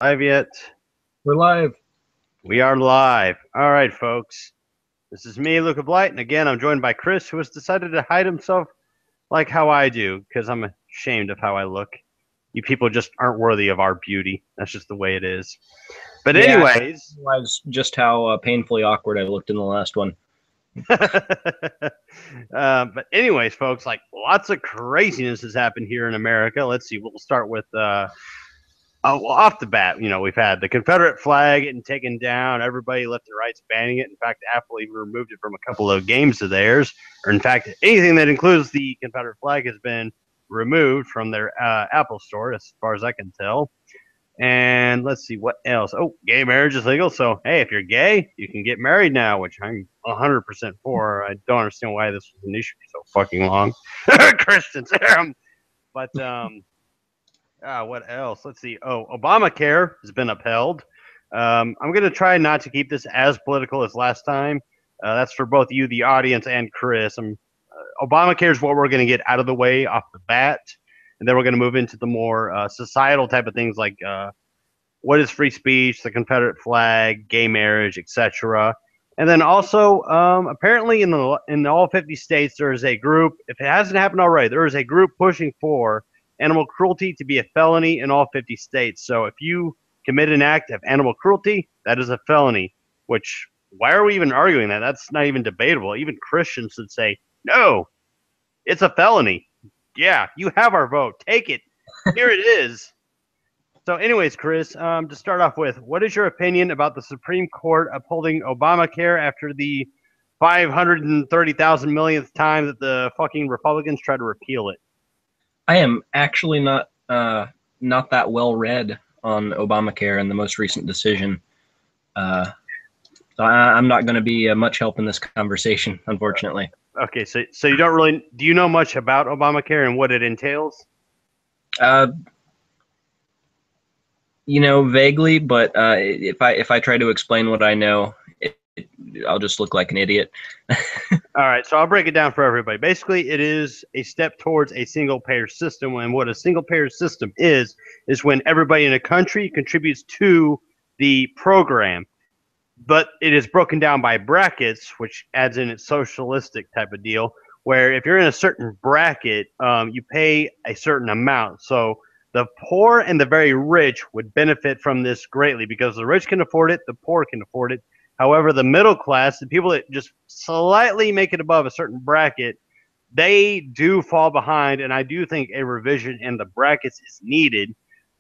Live yet? We're live. We are live. All right, folks. This is me, Luke of Light, and again, I'm joined by Chris, who has decided to hide himself like how I do, because I'm ashamed of how I look. You people just aren't worthy of our beauty. That's just the way it is. But Yeah, I anyways, realized just how painfully awkward I looked in the last one. folks, like lots of craziness has happened here in America. Let's see. We'll start with well, off the bat, we've had the Confederate flag getting taken down. Everybody left and right's banning it. In fact, Apple even removed it from a couple of games of theirs. Or in fact, anything that includes the Confederate flag has been removed from their Apple store, as far as I can tell. And let's see what else. Oh, gay marriage is legal. So, hey, if you're gay, you can get married now, which I'm 100% for. I don't understand why this was an issue for so fucking long. Christians. But what else? Let's see. Oh, Obamacare has been upheld. I'm going to try not to keep this as political as last time. That's for both you, the audience, and Chris. Obamacare is what we're going to get out of the way off the bat, and then we're going to move into the more societal type of things like what is free speech, the Confederate flag, gay marriage, etc. And then also, apparently, in all 50 states, there is a group. If it hasn't happened already, there is a group pushing for animal cruelty to be a felony in all 50 states. So if you commit an act of animal cruelty, that is a felony. Which, why are we even arguing that? That's not even debatable. Even Christians would say, no, it's a felony. Yeah, you have our vote. Take it. Here it is. So, anyways, Chris, to start off with, what is your opinion about the Supreme Court upholding Obamacare after the 530,000 millionth time that the fucking Republicans tried to repeal it? I am actually not that well read on Obamacare and the most recent decision. Uh, I'm not going to be much help in this conversation, unfortunately. Okay, so you don't really do you know much about Obamacare and what it entails? Uh, vaguely, but if I try to explain what I know, I'll just look like an idiot. All right, so I'll break it down for everybody. Basically, it is a step towards a single payer system. And what a single payer system is when everybody in a country contributes to the program, but it is broken down by brackets, which adds in its socialistic type of deal. Where if you're in a certain bracket, you pay a certain amount. So the poor and the very rich would benefit from this greatly because the rich can afford it, the poor can afford it. However, the middle class, the people that just slightly make it above a certain bracket, they do fall behind. And I do think a revision in the brackets is needed.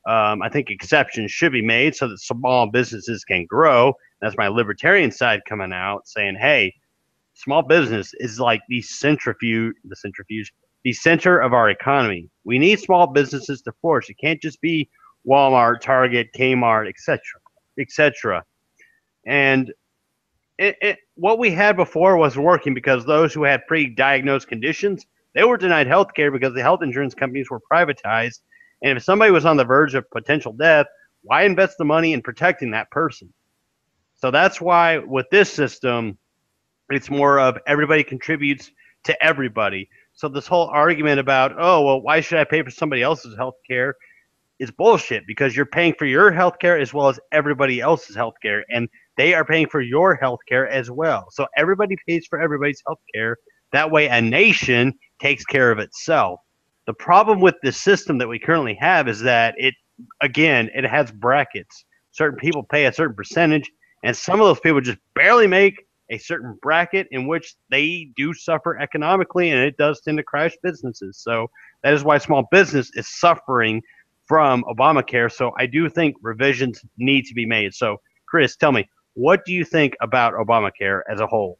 I think exceptions should be made so that small businesses can grow. That's my libertarian side coming out saying, hey, small business is like the center of our economy. We need small businesses to flourish. It can't just be Walmart, Target, Kmart, etc., etc. And what we had before was working because those who had pre-diagnosed conditions, they were denied health care because the health insurance companies were privatized. And if somebody was on the verge of potential death, why invest the money in protecting that person? So that's why with this system, it's more of everybody contributes to everybody. So this whole argument about, oh, well, why should I pay for somebody else's health care is bullshit because you're paying for your health care as well as everybody else's health care. And they are paying for your health care as well. So everybody pays for everybody's health care. That way, a nation takes care of itself. The problem with the system that we currently have is that it has brackets. Certain people pay a certain percentage, and some of those people just barely make a certain bracket in which they do suffer economically, and it does tend to crash businesses. So that is why small business is suffering from Obamacare. So I do think revisions need to be made. So, Chris, tell me, what do you think about Obamacare as a whole?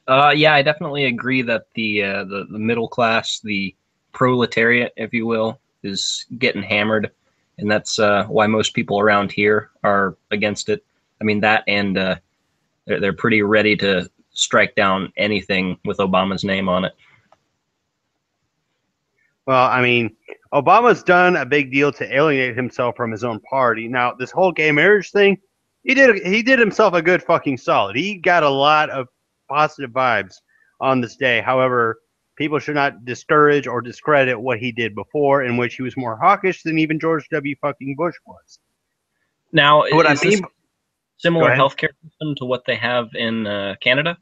Yeah, I definitely agree that the middle class, the proletariat, if you will, is getting hammered, and that's why most people around here are against it. I mean that, and they're pretty ready to strike down anything with Obama's name on it. Well, I mean, Obama's done a big deal to alienate himself from his own party. Now, this whole gay marriage thing, he did himself a good fucking solid. He got a lot of positive vibes on this day. However, people should not discourage or discredit what he did before, in which he was more hawkish than even George W. fucking Bush was. Now, What I is mean, this go similar ahead. healthcare system to what they have in Canada?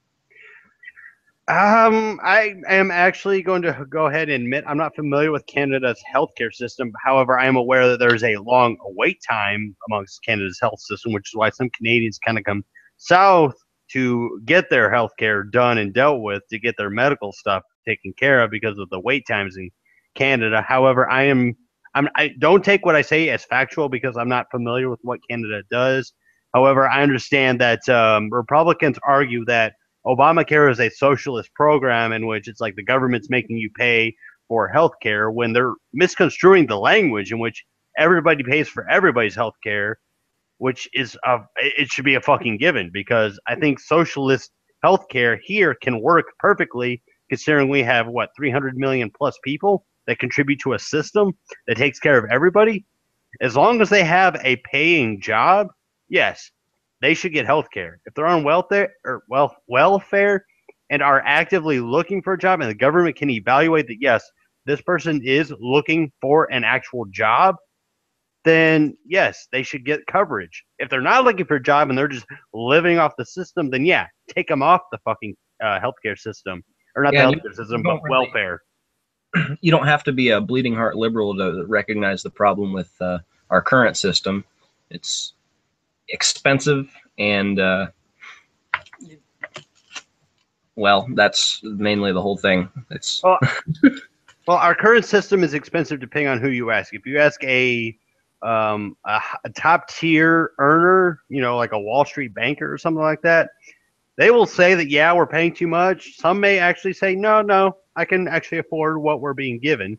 I am actually going to go ahead and admit I'm not familiar with Canada's healthcare system. However, I am aware that there's a long wait time amongst Canada's health system, which is why some Canadians kind of come south to get their healthcare done and dealt with, to get their medical stuff taken care of because of the wait times in Canada. However, I don't take what I say as factual because I'm not familiar with what Canada does. However, I understand that Republicans argue that Obamacare is a socialist program in which it's like the government's making you pay for health care, when they're misconstruing the language in which everybody pays for everybody's health care, which is it should be a fucking given, because I think socialist healthcare here can work perfectly, considering we have what 300 million plus people that contribute to a system that takes care of everybody. As long as they have a paying job, yes, they should get health care. If they're on welfare and are actively looking for a job, and the government can evaluate that yes, this person is looking for an actual job, then yes, they should get coverage. If they're not looking for a job and they're just living off the system, then yeah, take them off the fucking healthcare system, or not the Yeah, healthcare system, but welfare. you don't have to be a bleeding heart liberal to recognize the problem with our current system. It's expensive, and well, that's mainly the whole thing. It's Well, our current system is expensive depending on who you ask. If you ask a top tier earner, like a Wall Street banker or something like that, they will say that yeah, we're paying too much. Some may actually say no, I can actually afford what we're being given.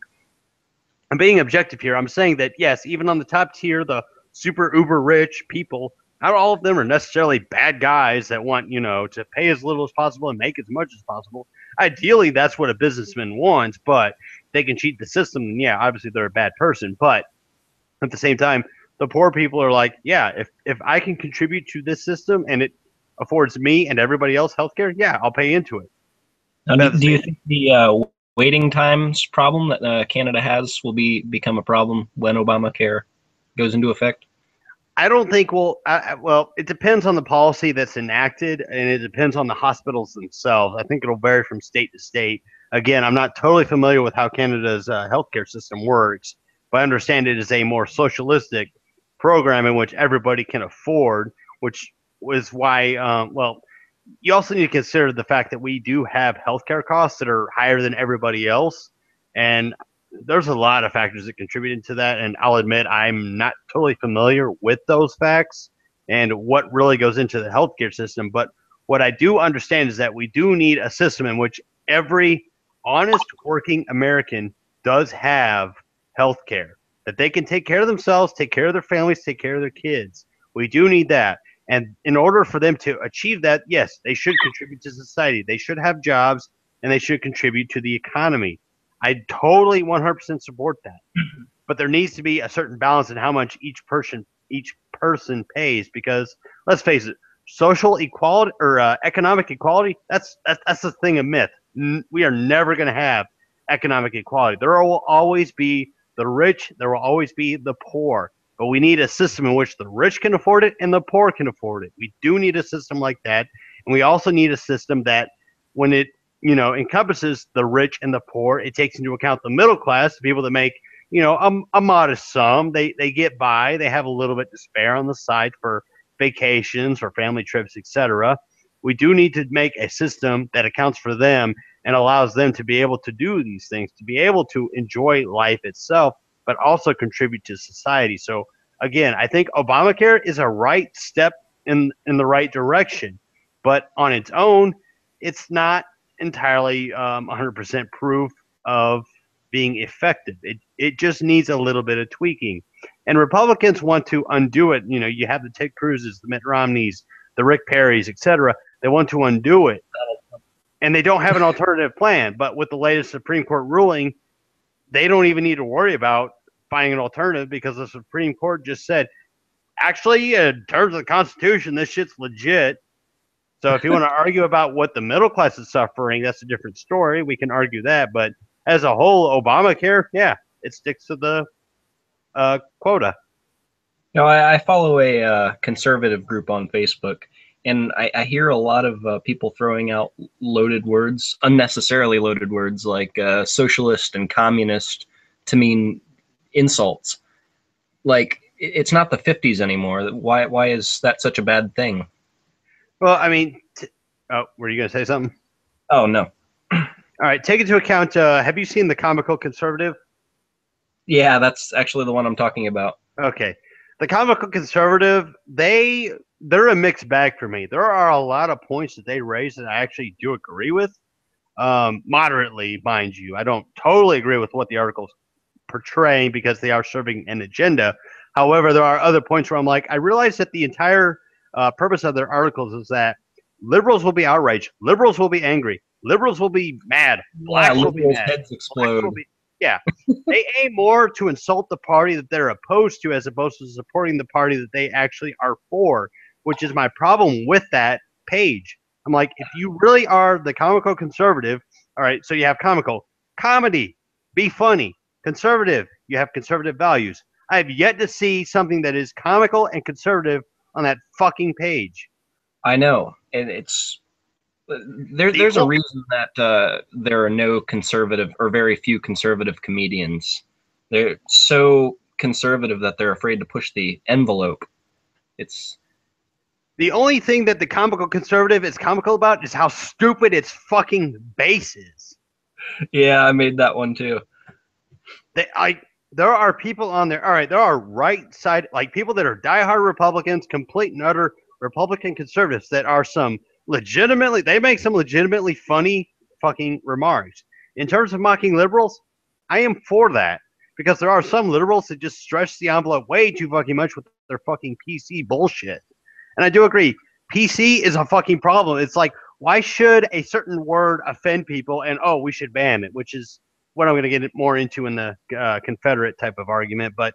I'm being objective here. I'm saying that yes, even on the top tier, the super uber rich people, not all of them are necessarily bad guys that want to pay as little as possible and make as much as possible. Ideally, that's what a businessman wants, but they can cheat the system. And yeah, obviously they're a bad person, but at the same time, the poor people are like, yeah, if I can contribute to this system and it affords me and everybody else healthcare, yeah, I'll pay into it. now, do you think the waiting times problem that Canada has will become a problem when Obamacare goes into effect? I don't think well, it depends on the policy that's enacted, and it depends on the hospitals themselves. I think it'll vary from state to state. Again, I'm not totally familiar with how Canada's healthcare system works, but I understand it is a more socialistic program in which everybody can afford, which was why, well, you also need to consider the fact that we do have healthcare costs that are higher than everybody else. And there's a lot of factors that contributed to that, and I'll admit I'm not totally familiar with those facts and what really goes into the healthcare system. But what I do understand is that we do need a system in which every honest working American does have healthcare, that they can take care of themselves, take care of their families, take care of their kids. We do need that. And in order for them to achieve that, yes, they should contribute to society. They should have jobs, and they should contribute to the economy. I totally 100% support that. But there needs to be a certain balance in how much each person pays, because let's face it, social equality or economic equality, that's a thing of myth. We are never going to have economic equality. There will always be the rich, there will always be the poor. But we need a system in which the rich can afford it and the poor can afford it. We do need a system like that. And we also need a system that when it encompasses the rich and the poor, it takes into account the middle class, the people that make, a modest sum. They get by. They have a little bit to spare on the side for vacations or family trips, etc. We do need to make a system that accounts for them and allows them to be able to do these things, to be able to enjoy life itself, but also contribute to society. So again, I think Obamacare is a right step in the right direction, but on its own, it's not entirely 100% proof of being effective. It just needs a little bit of tweaking. And Republicans want to undo it. You have the Ted Cruz's, the Mitt Romneys, the Rick Perrys, etc. They want to undo it. And they don't have an alternative plan. But with the latest Supreme Court ruling, they don't even need to worry about finding an alternative, because the Supreme Court just said, actually, in terms of the Constitution, this shit's legit. So if you want to argue about what the middle class is suffering, that's a different story. We can argue that. But as a whole, Obamacare, yeah, it sticks to the quota. I follow a conservative group on Facebook, and I hear a lot of people throwing out loaded words, unnecessarily loaded words like socialist and communist to mean insults. Like it's not the 50s anymore. Why is that such a bad thing? Well, I mean, oh, were you going to say something? Oh no. All right, take into account. Have you seen the comical conservative? Yeah, that's actually the one I'm talking about. Okay, the comical conservative, they're a mixed bag for me. There are a lot of points that they raise that I actually do agree with, moderately, mind you. I don't totally agree with what the article's portraying because they are serving an agenda. However, there are other points where I'm like, I realize that the entire purpose of their articles is that liberals will be outraged, liberals will be angry, liberals will be mad, Yeah, blacks will be liberals' mad, heads explode. yeah. They aim more to insult the party that they're opposed to as opposed to supporting the party that they actually are for, which is my problem with that page. I'm like, if you really are the comical conservative, all right, so you have comical, comedy, be funny, conservative, you have conservative values. I have yet to see something that is comical and conservative on that fucking page. I know, and it's there's a The reason that there are no conservative or very few conservative comedians. They're so conservative that they're afraid to push the envelope. It's The only thing that the comical conservative is comical about is how stupid its fucking base is. yeah, I made that one too. There are people on there. All right, there are right side, like people that are diehard Republicans, complete and utter Republican conservatives that are they make some legitimately funny fucking remarks. In terms of mocking liberals, I am for that because there are some liberals that just stretch the envelope way too fucking much with their fucking PC bullshit. And I do agree, PC is a fucking problem. It's like, why should a certain word offend people and, oh, we should ban it, which is what I'm going to get more into in the Confederate type of argument. But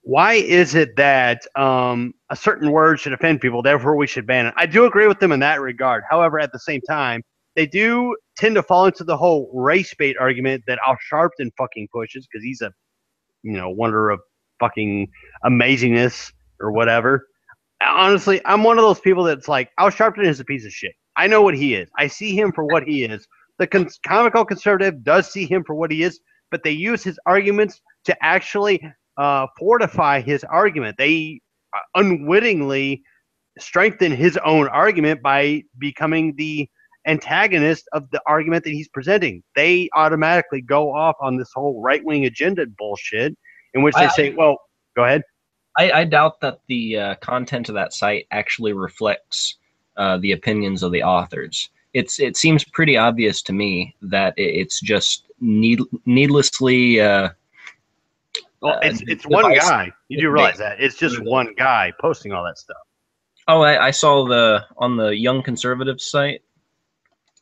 why is it that a certain word should offend people, therefore we should ban it? I do agree with them in that regard. However, at the same time, they do tend to fall into the whole race bait argument that Al Sharpton fucking pushes because he's a wonder of fucking amazingness or whatever. Honestly, I'm one of those people that's like, Al Sharpton is a piece of shit. I know what he is. I see him for what he is. The comical conservative does see him for what he is, but they use his arguments to actually fortify his argument. They unwittingly strengthen his own argument by becoming the antagonist of the argument that he's presenting. They automatically go off on this whole right-wing agenda bullshit in which they say, well, go ahead. I doubt that the content of that site actually reflects the opinions of the authors. It seems pretty obvious to me that it's just needlessly. Well, it's one guy. You do realize that it's just one guy posting all that stuff. Oh, I saw on the Young Conservatives site.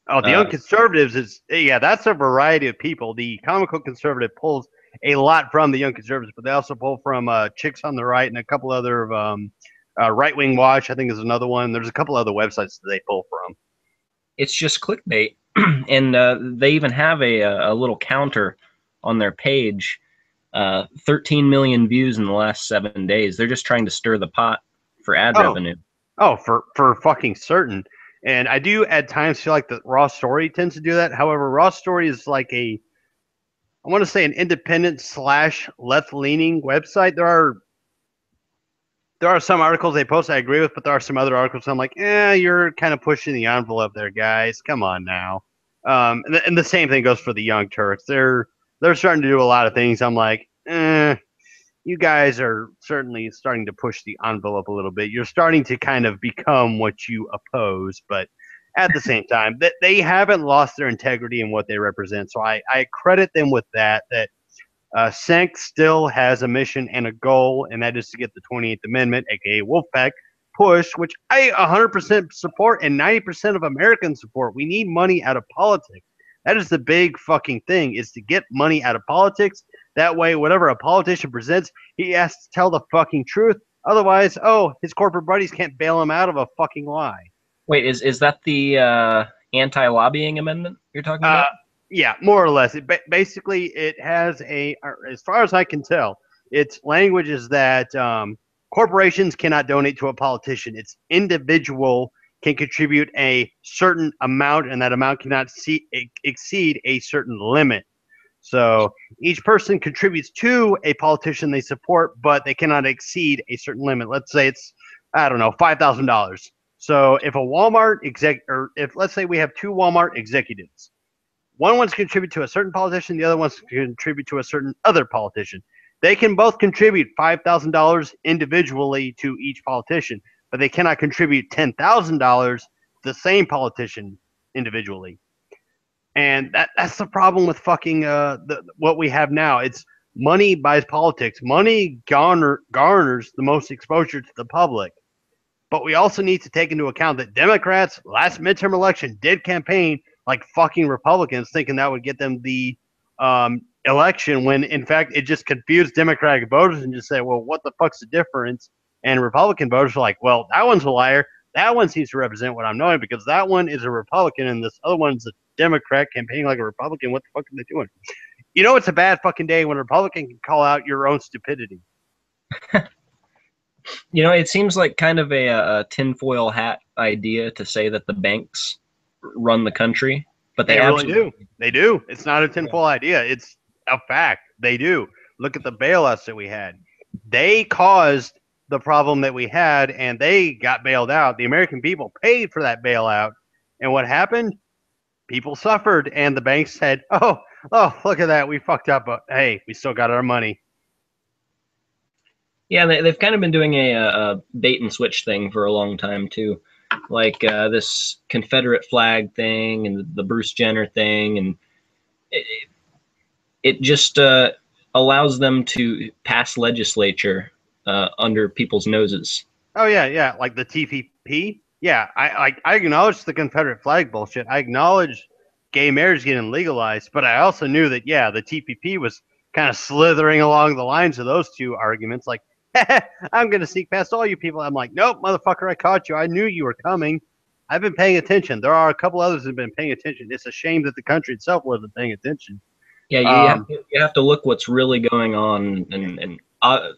Oh, the Young Conservatives that's a variety of people. The comical conservative pulls a lot from the Young Conservatives, but they also pull from Chicks on the Right and a couple other Right Wing Watch, I think is another one. There's a couple other websites that they pull from. It's just clickbait, and they even have a little counter on their page. 13 million views in the last 7 days. They're just trying to stir the pot for ad revenue. Oh, for fucking certain. And I do at times feel like the Raw Story tends to do that. However, Raw Story is like I want to say an independent / left-leaning website. There are some articles they post I agree with, but there are some other articles I'm like, you're kind of pushing the envelope there, guys. Come on now. And the same thing goes for the Young Turks. They're starting to do a lot of things. I'm like, you guys are certainly starting to push the envelope a little bit. You're starting to kind of become what you oppose, but at the same time, that they haven't lost their integrity in what they represent. So I credit them with that Senk still has a mission and a goal, and that is to get the 28th Amendment, aka Wolfpack, pushed, which I 100% support and 90% of Americans support. We need money out of politics. That is the big fucking thing, is to get money out of politics. That way, whatever a politician presents, he has to tell the fucking truth. Otherwise, his corporate buddies can't bail him out of a fucking lie. Wait, is that the anti-lobbying amendment you're talking Uh, about? yeah, more or less. Basically it has as far as I can tell, its language is that corporations cannot donate to a politician. It's individual can contribute a certain amount, and that amount cannot exceed a certain limit. So each person contributes to a politician they support, but they cannot exceed a certain limit. Let's say it's, I don't know, $5,000. So if a Walmart or if let's say we have two Walmart executives, one wants to contribute to a certain politician, the other wants to contribute to a certain other politician. They can both contribute $5,000 individually to each politician, but they cannot contribute $10,000 to the same politician individually. And that's the problem with fucking what we have now. It's money buys politics. Money garners the most exposure to the public. But we also need to take into account that Democrats last midterm election did campaign like fucking Republicans, thinking that would get them the election. When in fact it just confused Democratic voters and just say, well, what the fuck's the difference? And Republican voters are like, well, that one's a liar. That one seems to represent what I'm knowing because that one is a Republican and this other one's a Democrat campaigning like a Republican. What the fuck are they doing? You know, it's a bad fucking day when a Republican can call out your own stupidity. You know, it seems like kind of a tinfoil hat idea to say that the banks run the country, but They they really absolutely do. They do. It's not a tinfoil idea. It's a fact. They do. Look at the bailouts that we had. They caused the problem that we had, and they got bailed out. The American people paid for that bailout, and what happened? People suffered, and the banks said, "Oh, look at that. We fucked up, but hey, we still got our money." Yeah, they've kind of been doing a bait and switch thing for a long time too, like this Confederate flag thing and the Bruce Jenner thing, and it, it just allows them to pass legislature under people's noses. Oh yeah, yeah, like the TPP. Yeah, I acknowledge the Confederate flag bullshit. I acknowledge gay marriage getting legalized, but I also knew that yeah, the TPP was kind of slithering along the lines of those two arguments. Like, I'm gonna sneak past all you people. I'm like, nope, motherfucker, I caught you. I knew you were coming. I've been paying attention. There are a couple others who've been paying attention. It's a shame that the country itself wasn't paying attention. Yeah, Um, you have to look what's really going on, and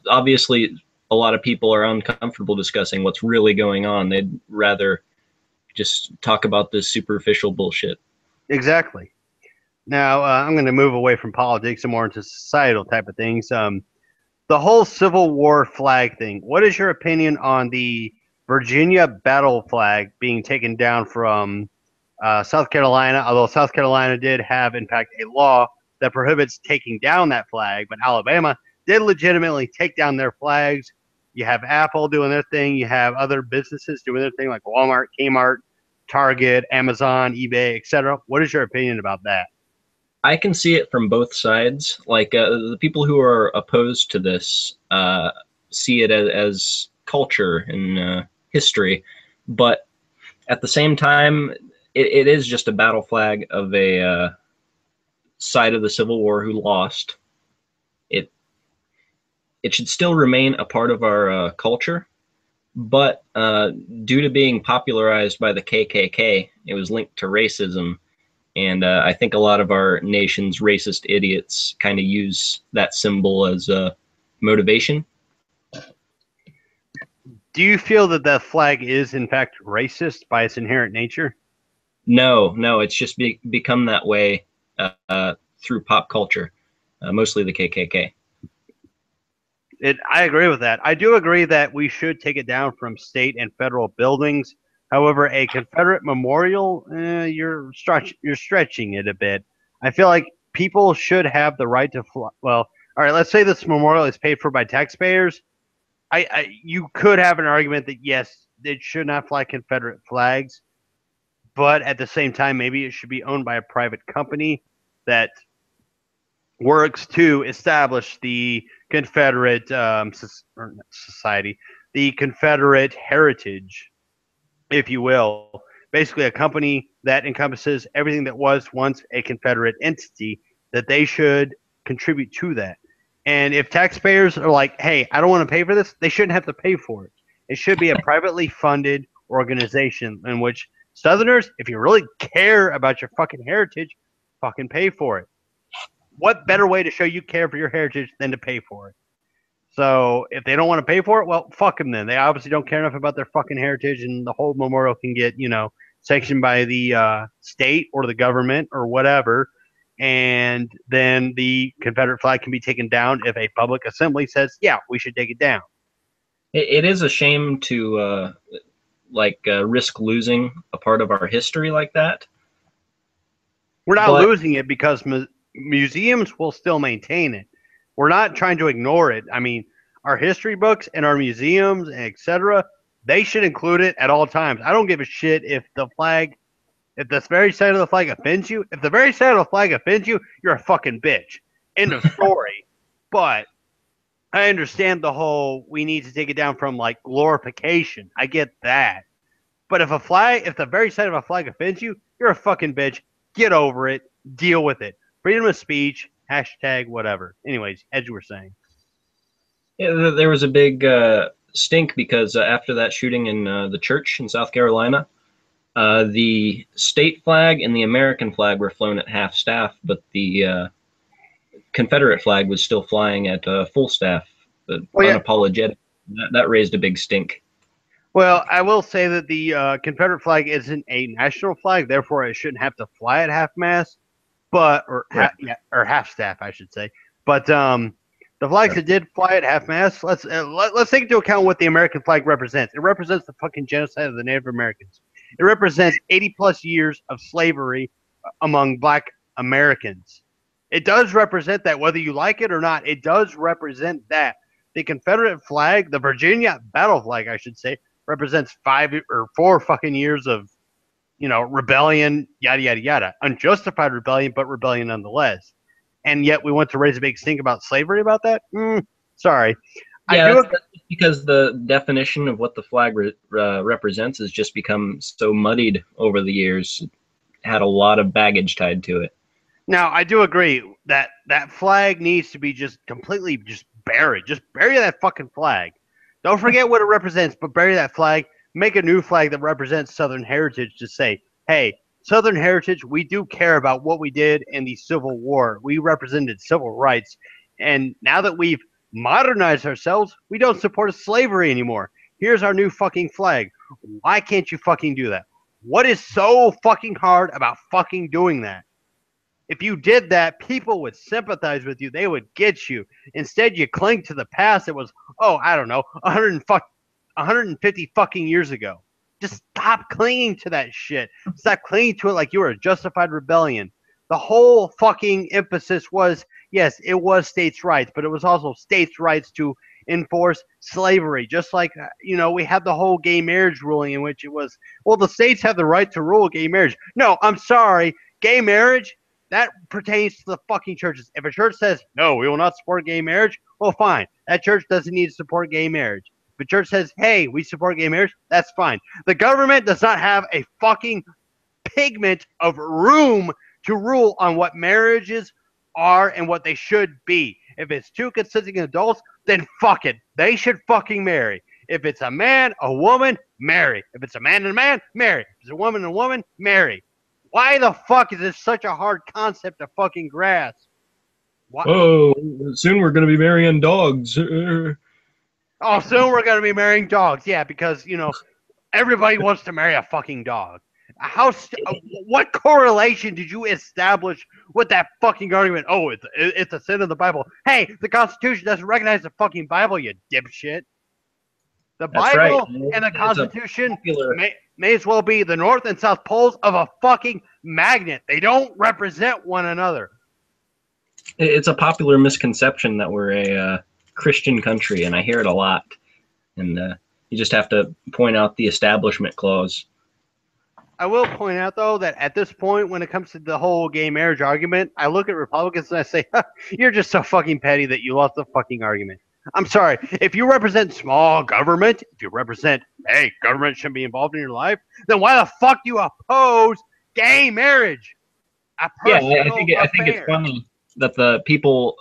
obviously a lot of people are uncomfortable discussing what's really going on. They'd rather just talk about this superficial bullshit. exactly. Now I'm going to move away from politics and more into societal type of things. The whole Civil War flag thing. What is your opinion on the Virginia battle flag being taken down from South Carolina? Although South Carolina did have, in fact, a law that prohibits taking down that flag, but Alabama did legitimately take down their flags. You have Apple doing their thing. You have other businesses doing their thing, like Walmart, Kmart, Target, Amazon, eBay, etc. What is your opinion about that? I can see it from both sides. Like the people who are opposed to this see it as culture and history, but at the same time, it is just a battle flag of a side of the Civil War who lost. It it should still remain a part of our culture, but due to being popularized by the KKK, it was linked to racism. And I think a lot of our nation's racist idiots kind of use that symbol as motivation. Do you feel that that flag is, in fact, racist by its inherent nature? No, it's just become that way through pop culture, mostly the KKK. I agree with that. I do agree that we should take it down from state and federal buildings. However, a Confederate memorial, you're stretching it a bit. I feel like people should have the right to fly. Well, all right. Let's say this memorial is paid for by taxpayers. You could have an argument that yes, it should not fly Confederate flags, but at the same time, maybe it should be owned by a private company that works to establish the Confederate society, the Confederate heritage, if you will. Basically, a company that encompasses everything that was once a Confederate entity, that they should contribute to that. And if taxpayers are like, hey, I don't want to pay for this, they shouldn't have to pay for it. It should be a privately funded organization in which Southerners, if you really care about your fucking heritage, fucking pay for it. What better way to show you care for your heritage than to pay for it? So if they don't want to pay for it, well, fuck them then. They obviously don't care enough about their fucking heritage, and the whole memorial can get, sanctioned by the state or the government or whatever. And then the Confederate flag can be taken down if a public assembly says, yeah, we should take it down. It is a shame to risk losing a part of our history like that. We're not losing it because museums will still maintain it. We're not trying to ignore it. I mean, our history books and our museums, etc., they should include it at all times. I don't give a shit if the very side of the flag offends you. If the very side of the flag offends you, you're a fucking bitch. End of story. But I understand the whole we need to take it down from like glorification. I get that. But if the very side of a flag offends you, you're a fucking bitch. Get over it. Deal with it. Freedom of speech, hashtag whatever. Anyways, as you were saying. Yeah, there was a big stink because after that shooting in the church in South Carolina, the state flag and the American flag were flown at half staff, but the Confederate flag was still flying at full staff, but unapologetic. That raised a big stink. Well, I will say that the Confederate flag isn't a national flag, therefore it shouldn't have to fly at half mast, or half staff, I should say. But the flags that did fly at half mast, let's take into account what the American flag represents. It represents the fucking genocide of the Native Americans. It represents 80 plus years of slavery among Black Americans. It does represent that, whether you like it or not. It does represent that. The Confederate flag, the Virginia battle flag, I should say, represents 5 or 4 fucking years of, rebellion, yada, yada, yada. Unjustified rebellion, but rebellion nonetheless. And yet we want to raise a big stink about slavery about that? Sorry. Yeah, that's because the definition of what the flag represents has just become so muddied over the years. It had a lot of baggage tied to it. Now, I do agree that that flag needs to be just completely just buried. Just bury that fucking flag. Don't forget what it represents, but bury that flag. Make a new flag that represents Southern heritage to say, hey, Southern heritage, we do care about what we did in the Civil War. We represented civil rights. And now that we've modernized ourselves, we don't support slavery anymore. Here's our new fucking flag. Why can't you fucking do that? What is so fucking hard about fucking doing that? If you did that, people would sympathize with you. They would get you. Instead, you cling to the past. It was, 150 fucking years ago. Just stop clinging to that shit. Stop clinging to it like you were a justified rebellion. The whole fucking emphasis was, yes, it was states' rights, but it was also states' rights to enforce slavery. Just like, we had the whole gay marriage ruling in which it was, well, the states have the right to rule gay marriage. No, I'm sorry. Gay marriage, that pertains to the fucking churches. If a church says, no, we will not support gay marriage, well, fine. That church doesn't need to support gay marriage. If a church says, hey, we support gay marriage, that's fine. The government does not have a fucking pigment of room to rule on what marriages are and what they should be. If it's two consenting adults, then fuck it. They should fucking marry. If it's a man, a woman, marry. If it's a man and a man, marry. If it's a woman and a woman, marry. Why the fuck is this such a hard concept to fucking grasp? Why? Oh, soon we're going to be marrying dogs. Oh, soon we're going to be marrying dogs. Yeah, because, everybody wants to marry a fucking dog. What correlation did you establish with that fucking argument? Oh, it's a sin of the Bible. Hey, the Constitution doesn't recognize the fucking Bible, you dipshit. The Bible and the Constitution may as well be the North and South poles of a fucking magnet. They don't represent one another. It's a popular misconception that we're a Christian country, and I hear it a lot. And you just have to point out the Establishment Clause. I will point out, though, that at this point, when it comes to the whole gay marriage argument, I look at Republicans and I say, you're just so fucking petty that you lost the fucking argument. I'm sorry. If you represent small government, if you represent, hey, government shouldn't be involved in your life, then why the fuck do you oppose gay marriage? I think it's funny that the people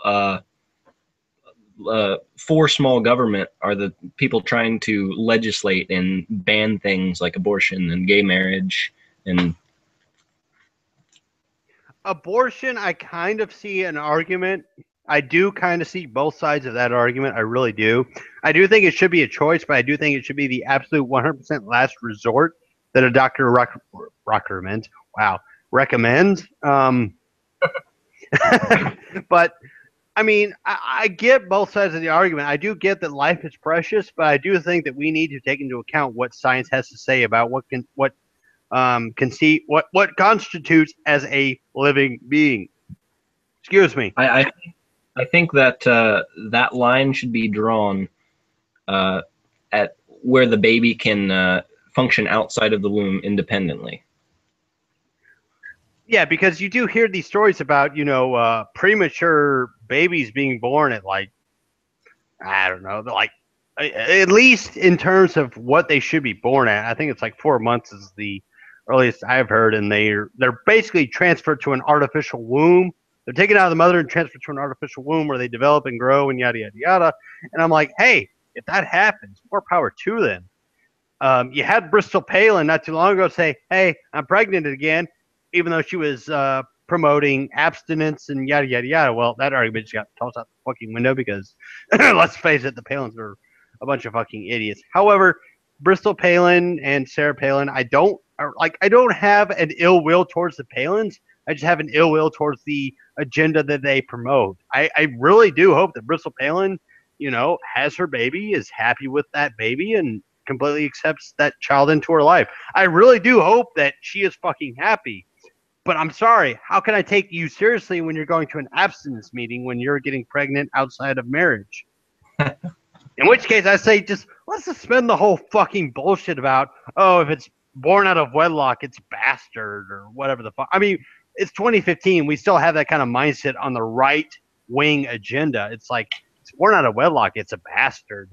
for small government are the people trying to legislate and ban things like abortion and gay marriage and Abortion, I kind of see an argument. I do kind of see both sides of that argument. I really do. I do think it should be a choice, but I do think it should be the absolute 100% last resort that a doctor recommends. Wow, recommends. But I mean, I get both sides of the argument. I do get that life is precious, but I do think that we need to take into account what science has to say about what constitutes as a living being. Excuse me. I think that that line should be drawn at where the baby can function outside of the womb independently. Yeah, because you do hear these stories about premature babies being born at like I don't know, like at least in terms of what they should be born at. I think it's like 4 months is the earliest I've heard, and they're basically transferred to an artificial womb. They're taken out of the mother and transferred to an artificial womb where they develop and grow and yada yada yada. And I'm like, hey, if that happens, more power to them. You had Bristol Palin not too long ago say, hey, I'm pregnant again, even though she was promoting abstinence and yada yada yada. Well, that argument just got tossed out the fucking window because let's face it, the Palins are a bunch of fucking idiots. However, Bristol Palin and Sarah Palin, I don't have an ill will towards the Palins. I just have an ill will towards the agenda that they promote. I really do hope that Bristol Palin, has her baby, is happy with that baby, and completely accepts that child into her life. I really do hope that she is fucking happy. But I'm sorry, how can I take you seriously when you're going to an abstinence meeting when you're getting pregnant outside of marriage? In which case, I say let's suspend the whole fucking bullshit about, if it's born out of wedlock, it's bastard or whatever the fuck. I mean, it's 2015. We still have that kind of mindset on the right wing agenda. It's like, it's born out of wedlock, it's a bastard.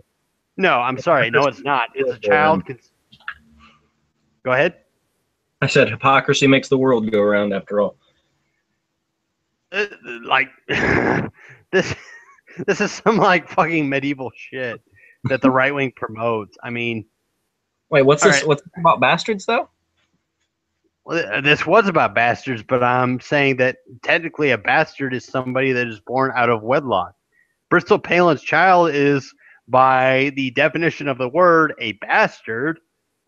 No, I'm sorry. No, it's not. It's a child. Go ahead. I said hypocrisy makes the world go around after all. Like, this is some like fucking medieval shit that the right wing promotes. I mean, wait, what's this? Right. What's about bastards though? Well, this was about bastards, but I'm saying that technically a bastard is somebody that is born out of wedlock. Bristol Palin's child is, by the definition of the word, a bastard.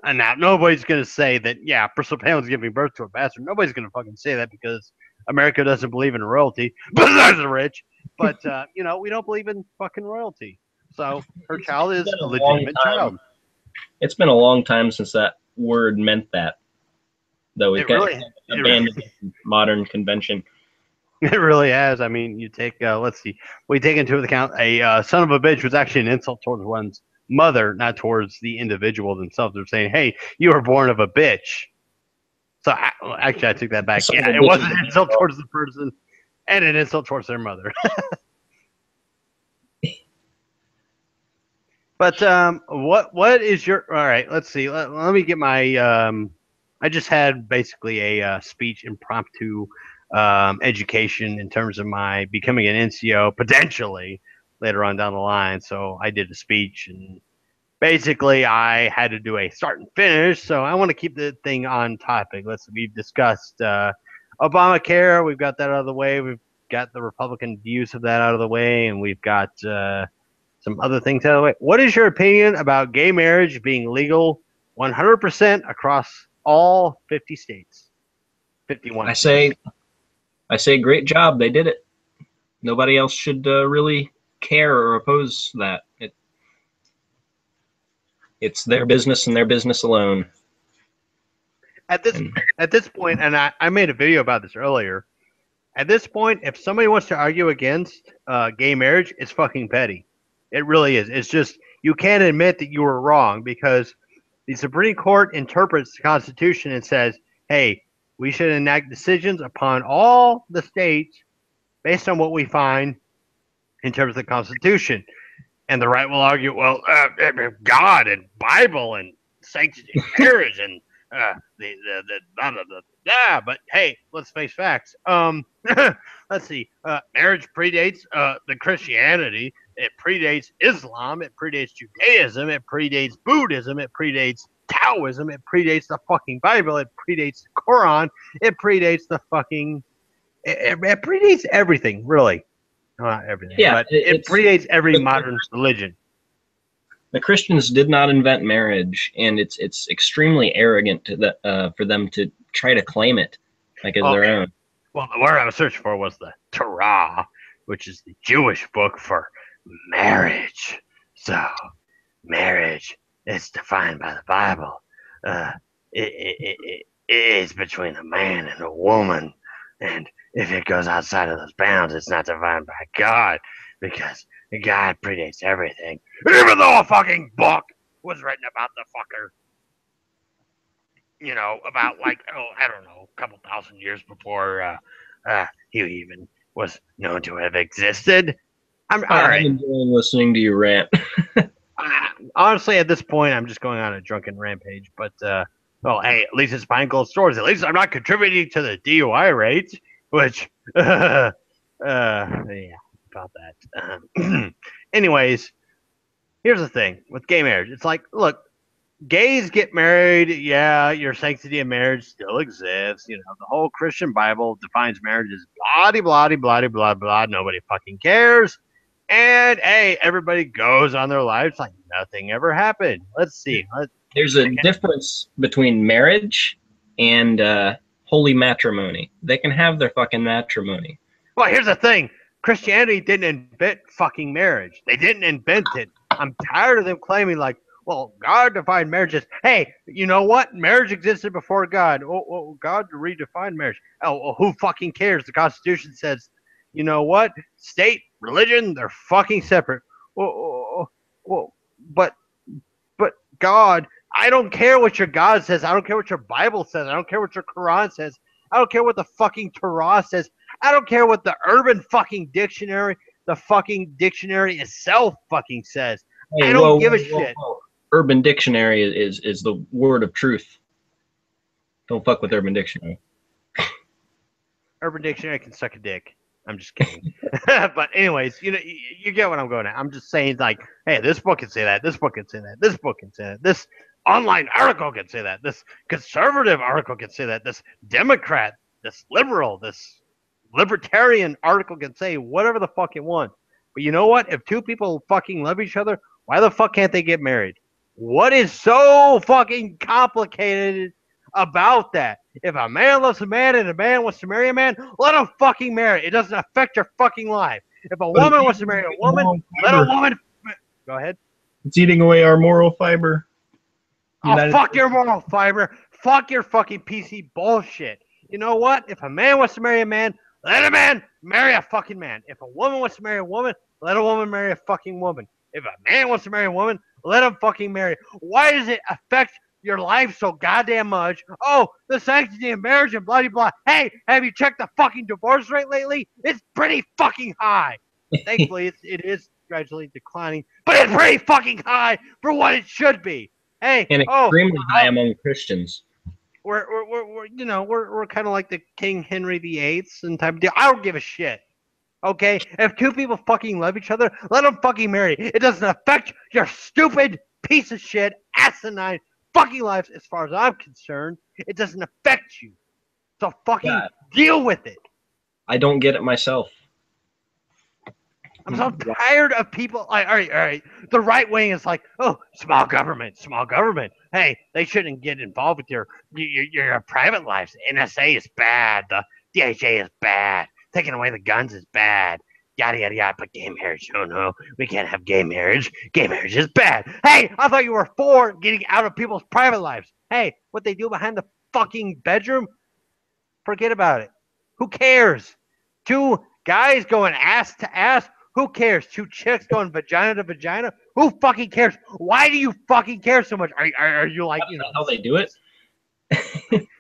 And now nobody's going to say that, yeah, Bristol Palin's giving birth to a bastard. Nobody's going to fucking say that because America doesn't believe in royalty. Besides the rich. But, we don't believe in fucking royalty. So her child is a legitimate child. It's been a long time since that word meant that. Though it got abandoned in modern convention. It really has. I mean, you take, let's see, we take into account a son of a bitch was actually an insult towards one's mother, not towards the individual themselves. They're saying, hey, you were born of a bitch. So actually, I took that back. Yeah, it was an insult towards the person and an insult towards their mother. But what is your, all right, let's see. Let me get my, I just had basically a speech impromptu education in terms of my becoming an NCO potentially later on down the line. So I did a speech, and basically I had to do a start and finish. So I want to keep the thing on topic. We've discussed Obamacare. We've got that out of the way. We've got the Republican views of that out of the way, and we've got some other things out of the way. What is your opinion about gay marriage being legal 100% across all 50 states? 51. I say great job. They did it. Nobody else should really care or oppose that. It's their business and their business alone. At this point, and I made a video about this earlier, at this point, if somebody wants to argue against gay marriage, it's fucking petty. It really is. It's just, you can't admit that you were wrong because the Supreme Court interprets the Constitution and says, hey, we should enact decisions upon all the states based on what we find in terms of the Constitution. And the right will argue, well, God and Bible and sanctity of marriage and but hey, let's face facts. Let's see. Marriage predates the Christianity. It predates Islam. It predates Judaism. It predates Buddhism. It predates Taoism. It predates the fucking Bible. It predates the Quran. It predates the fucking. It predates everything, really. Not everything, Yeah, but it predates every modern religion. The Christians did not invent marriage, and it's extremely arrogant for them to try to claim it like as their own. Well, the word I was searching for was the Torah, which is the Jewish book for marriage. So, marriage is defined by the Bible. It is between a man and a woman, and if it goes outside of those bounds, it's not defined by God, because God predates everything. Even though a fucking book was written about the fucker, about like, I don't know, a couple thousand years before he even was known to have existed. I'm all right. I'm enjoying listening to you rant. Honestly, at this point, I'm just going on a drunken rampage. But well, hey, at least it's buying gold stores. At least I'm not contributing to the DUI rates, which, yeah, about that. Anyways, here's the thing with gay marriage. It's like, look, gays get married. Yeah, your sanctity of marriage still exists. The whole Christian Bible defines marriage as blah, blah, blah, blah, blah. Nobody fucking cares. And hey, everybody goes on their lives like nothing ever happened. Let's see. There's a difference between marriage and holy matrimony. They can have their fucking matrimony. Well, here's the thing. Christianity didn't invent fucking marriage. They didn't invent it. I'm tired of them claiming like, well, God defined marriage as, hey, you know what? Marriage existed before God. Oh, God redefined marriage. Oh, well, who fucking cares? The Constitution says, you know what? State, religion, they're fucking separate. Well, but God, I don't care what your God says. I don't care what your Bible says. I don't care what your Quran says. I don't care what the fucking Torah says. I don't care what the Urban fucking Dictionary, the fucking dictionary itself fucking says. Hey, I don't give a shit. Urban Dictionary is the word of truth. Don't fuck with Urban Dictionary. Urban Dictionary can suck a dick. I'm just kidding. But anyways, you get what I'm going at. I'm just saying, like, hey, this book can say that. This book can say that. This book can say that. This online article can say that. This conservative article can say that. This Democrat, this liberal, this libertarian article can say whatever the fuck it wants. But you know what? If two people fucking love each other, why the fuck can't they get married? What is so fucking complicated about that? If a man loves a man and a man wants to marry a man, let him fucking marry. It doesn't affect your fucking life. If a woman wants to marry a woman, let a woman. Go ahead. It's eating away our moral fiber. Oh, fuck your moral fiber. Fuck your fucking PC bullshit. You know what? If a man wants to marry a man, let a man marry a fucking man. If a woman wants to marry a woman, let a woman marry a fucking woman. If a man wants to marry a woman, let him fucking marry. Why does it affect your life so goddamn much? Oh, the sanctity of marriage and blah, blah, blah. Hey, have you checked the fucking divorce rate lately? It's pretty fucking high. Thankfully, it is gradually declining, but it's pretty fucking high for what it should be. Hey, and extremely high among Christians. We're kind of like the King Henry VIII and type of deal. I don't give a shit. Okay, if two people fucking love each other, let them fucking marry. It doesn't affect your stupid piece of shit, asinine fucking lives. As far as I'm concerned, it doesn't affect you. So fucking deal with it. I don't get it myself. I'm so tired of people. All right. The right wing is like, oh, small government. Hey, they shouldn't get involved with your private lives. NSA is bad. The DHA is bad. Taking away the guns is bad. Yada, yada, yada. But gay marriage, no. We can't have gay marriage. Gay marriage is bad. Hey, I thought you were for getting out of people's private lives. Hey, what they do behind the fucking bedroom, forget about it. Who cares? Two guys going ass to ass, who cares? Two chicks going vagina to vagina, who fucking cares? Why do you fucking care so much? Are you like, how they do it?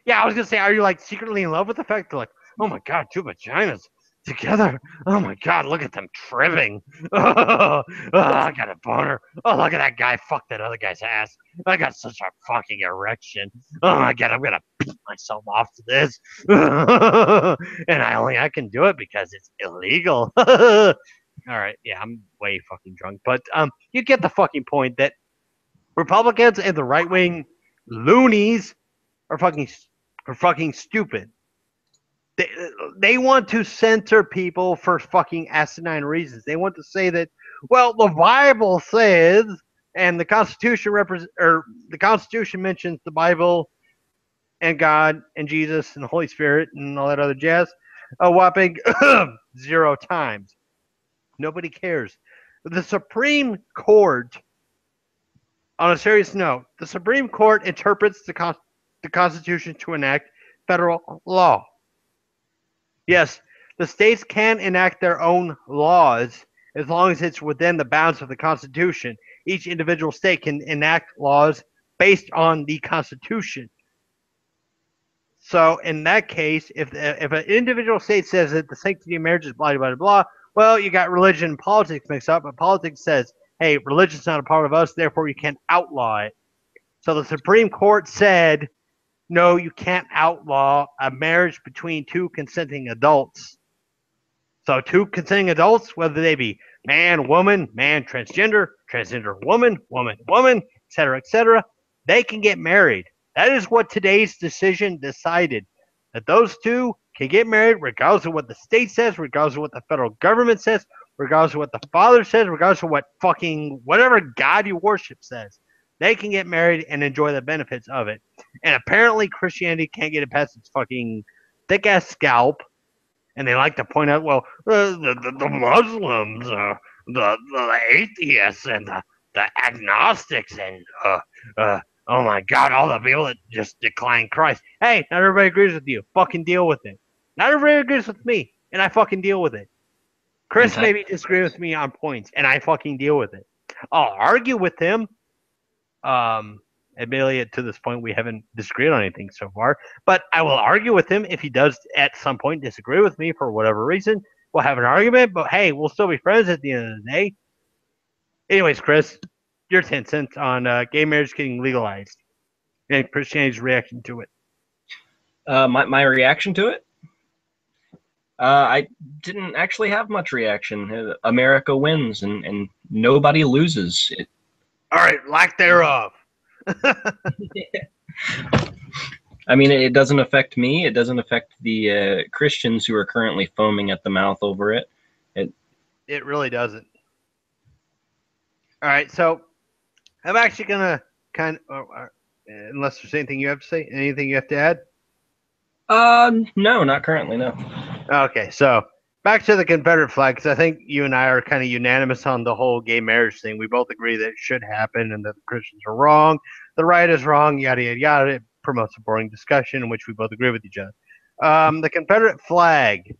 Yeah, I was gonna say, are you like secretly in love with the fact that, like, oh my god, two vaginas together. Oh my god, look at them tripping. I got a boner. Oh, look at that guy. Fuck that other guy's ass. I got such a fucking erection. Oh my god, I'm gonna beat myself off to this. And I can do it because it's illegal. All right, yeah, I'm way fucking drunk, but you get the fucking point that Republicans and the right wing loonies are fucking stupid. They, they want to censor people for fucking asinine reasons. They want to say that, well, the Bible says, and the Constitution mentions the Bible and God and Jesus and the Holy Spirit and all that other jazz a whopping 0 times. Nobody cares. The Supreme Court, on a serious note, the Supreme Court interprets the Constitution to enact federal law. Yes, the states can enact their own laws as long as it's within the bounds of the Constitution. Each individual state can enact laws based on the Constitution. So in that case, if an individual state says that the sanctity of marriage is blah blah blah blah, well, you got religion and politics mixed up, but politics says, hey, religion's not a part of us, therefore you can't outlaw it. So the Supreme Court said, no, you can't outlaw a marriage between two consenting adults. So two consenting adults, whether they be man, woman, transgender, woman, etc., they can get married. That is what today's decision decided. That those two can get married regardless of what the state says, regardless of what the federal government says, regardless of what the father says, regardless of what fucking whatever God you worship says. They can get married and enjoy the benefits of it. And apparently Christianity can't get it past its fucking thick ass scalp. And they like to point out, well, the Muslims, the atheists, and the agnostics, and oh my God, all the people that just decline Christ. Hey, not everybody agrees with you. Fucking deal with it. Not everybody agrees with me, and I fucking deal with it. Chris maybe disagree with me on points, and I fucking deal with it. I'll argue with him. Admittedly, to this point, we haven't disagreed on anything so far, but I will argue with him if he does at some point disagree with me for whatever reason. We'll have an argument, but hey, we'll still be friends at the end of the day. Anyways, Chris, your 10 cents on gay marriage getting legalized and Christianity's reaction to it. My reaction to it? I didn't actually have much reaction. America wins and nobody loses. All right, lack thereof. I mean, it doesn't affect me. It doesn't affect the Christians who are currently foaming at the mouth over it. It really doesn't. All right, so I'm actually going to unless there's anything you have to say, anything you have to add? No, not currently, no. Okay, so back to the Confederate flag, because I think you and I are kind of unanimous on the whole gay marriage thing. We both agree that it should happen and that the Christians are wrong, the right is wrong, yada, yada, yada. It promotes a boring discussion in which we both agree with each other. The Confederate flag.